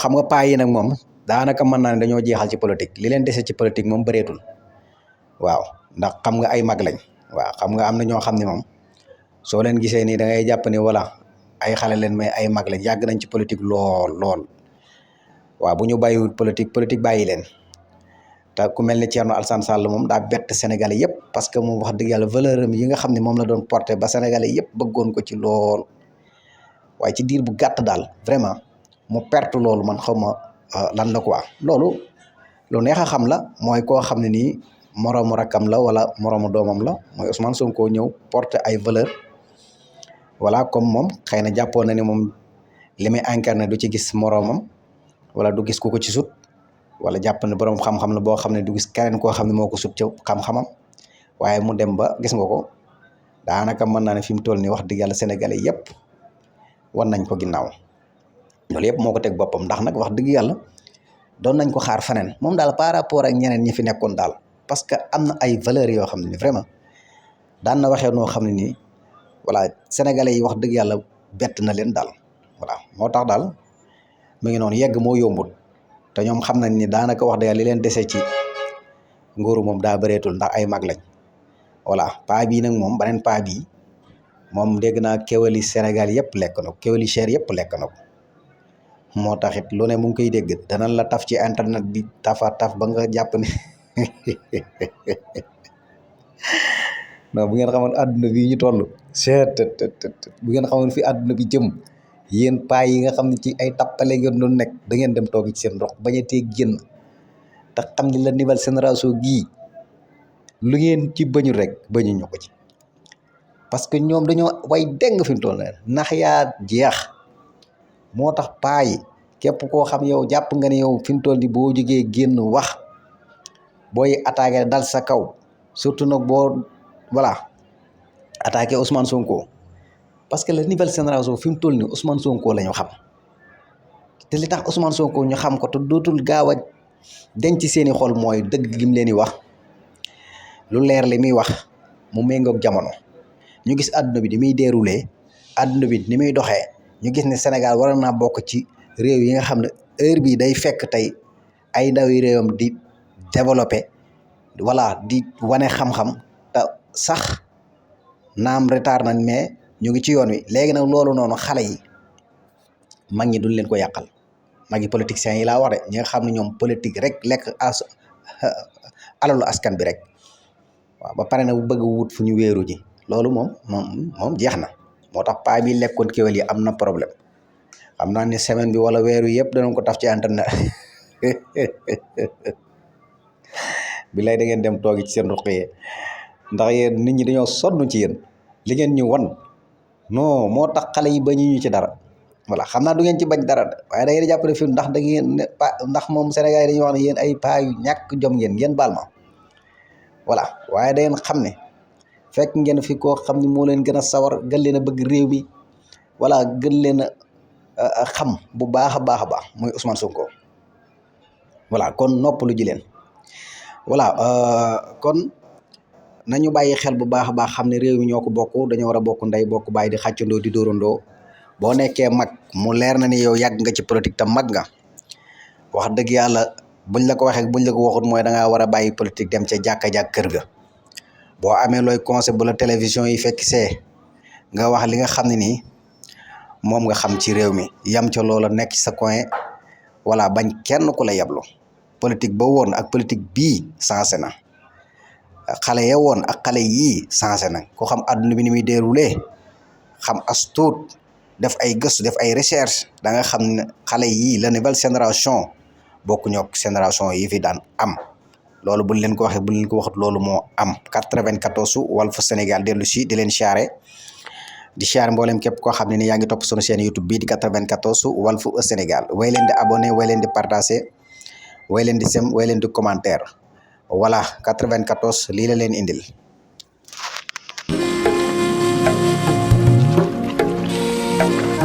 xam nga paa yi nag moom daanaka mën naa ne dañoo jeexal ci politique li leen dese ci politique moom bëreetul waaw ndax xam nga ay mag lañ waaw xam nga am na ñoo xam ne moom soo leen gisee nii da ngay jàpp ni wala ay xale leen mais ay mag lañ yàgg nañ ci politique lool waaw bu ñu bàyyiwul politique bàyyi leen te ku mel ni Thierno Alassane Sall moom daa bett Sénégalais yëpp parce que moom wax dëgg yàlla valeur am yi nga xam ne moom la doon porté ba Sénégalais yëpp bëggoon ko ci lool waaye ci diir bu gàtt daal vraiment mu perte loolu man xaw ma lan la quoi loolu lu neex a xam la mooy koo xam ne nii moroomu rakkam la wala moroomu doomam la mooy Ousmane Sonko ñëw porté ay valeur voilà comme moom xëy na jàppoon na ne moom li muy incarné du ci gis moroomam wala du gis ku ko ci sut wala jàpp ne borom xam-xam la boo xam ne du gis keneen koo xam ne moo ko sut ca xam-xamam waaye mu dem ba gis nga ko daanaka mën naa ne fi mu toll nii wax dëgg yàlla sénégalais yëpp wan nañ ko ginnaaw loolu yëpp moo ko teg boppam ndax nag wax dëgg yàlla doon nañ ko xaar feneen moom daal par rapport ak ñeneen ñi fi nekkoon daal parce que am na ay valeurs yoo xam ne ni vraiment daan na waxee noo xam ne nii voilà sénégalais yi wax dëgg yàlla bett na leen daal voilà moo tax daal mu ngi noonu yegg moo yombul te ñoom xam nañ ni daanaka wax dëgg yàlla li leen dese ci nguuru moom daa bëreetul ndax ay mag lañ voilà paa bii nag moom beneen paa bii moom dégg naa kéwéli Sénégal yëpp lekk na ko kéwéli cher yëpp lekk na ko moo taxit lu ne mu ngi koy dégg danañ la taf ci internet bi taf ba nga jàpp ne non bu ngeen xamoon àdduna bi ñu toll bu ngeen xamoon fi àdduna bi jëm yéen paa yi nga xam ne ci ay tappale ngeen doon nekk da ngeen dem toog ci seen ndox bañ a tee génn te xam ni la nouvelle génération gii lu ngeen ci bañu rek bañu ñu ko ci parce que ñoom dañoo way deng fi mu toll nax yaa jeex moo tax paa yi képp koo xam yow jàpp nga ne yow fi mu toll ni boo jógee génn wax booy attaqué dal sa kaw surtout nag boo voilà attaqué Ousmane Sonko parce que la nouvelle génération fi mu toll ni Ousmane Sonko la ñu xam te li tax Ousmane Sonko ñu xam ko te dootul gaaw a denc seeni xol mooy dëgg gi mu leen di wax lu leer li muy wax mu méngoog jamono ñu gis àdduna bi di muy déroulé àdduna bi ni muy doxee ñu gis ne Sénégal war naa bokk ci réew yi nga xam ne heure bii day fekk tey ay ndawi réewam di développé voilà di wane xam-xam te sax naam retard nañ mais ñu ngi ci yoon wi léegi nag loolu noonu xale yi mag ñi duñ leen ko yàqal mag yi politiciens yi laa wax de ñi nga xam ne ñoom politique rek lekk alalu askan bi rek waaw ba pare nag bëgg wut fu ñu wéeru ji loolu moom jeex na moo tax paa bi lekkoon kéwél yi am na problème xam naa ne semaine bi wala weeru yëpp danañ ko taf ci internet bi lay da ngeen dem toogi ci seen ruq yi ndax yéen nit ñi dañoo sonn ci yéen li ngeen ñu wan non moo tax xale yi bañu ñu ci dara voilà xam naa du ngeen ci bañ dara waaye da ngeen di jàppale fi ndax da ngeen ndax moom Sénégal yi dañuy wax ne yéen ay paa yu ñàkk jom ngeen baal ma voilà waaye da ngeen xam ne fekk ngeen fi koo xam ne moo leen gën a sawar gën leen a bëgg réew mi voilà gën leen a xam bu baax a baax muy Ousmane Sonko voilà kon noppalu ji leen voilà kon nañu bàyyi xel bu baax a baax xam ne réew mi ñoo ko bokk dañoo war a bokk ndey bokk bàyyi di xàccandoo di dóorandoo boo nekkee mag mu leer na ni yow yàgg nga ci politique tam mag nga wax dëgg yàlla buñ la ko waxee buñ la ko waxut mooy da ngaa war a bàyyi politique dem ca jàkka-jàkk kër ga boo amee looy conseil bu la télévision yi fekk see nga wax li nga xam ne nii moom nga xam ci réew mi yam ca loola nekk ci sa coin wala bañ kenn ku la yablu politique ba woon ak politique bii sensé na xale ya woon ak xale yii sensé na ko xam àdduna bi ni muy déroulé xam as tuut def ay gëstu def ay recherche da nga xam ne xale yii la nouvelle génération bokku ñook génération yi fi daan am loolu buñ leen ko waxee buñ leen ko waxut loolu moo am 94 Walfu Sénégal dellu si di leen siyaare di siyaare mboolem képp koo xam ne ni yaa ngi topp sunu chaîne YouTube bii di 94 Walfu Sénégal way leen di abonné way leen di partagé way leen di sem way leen di commentaire voilà 94 lii la leen indil Thank you.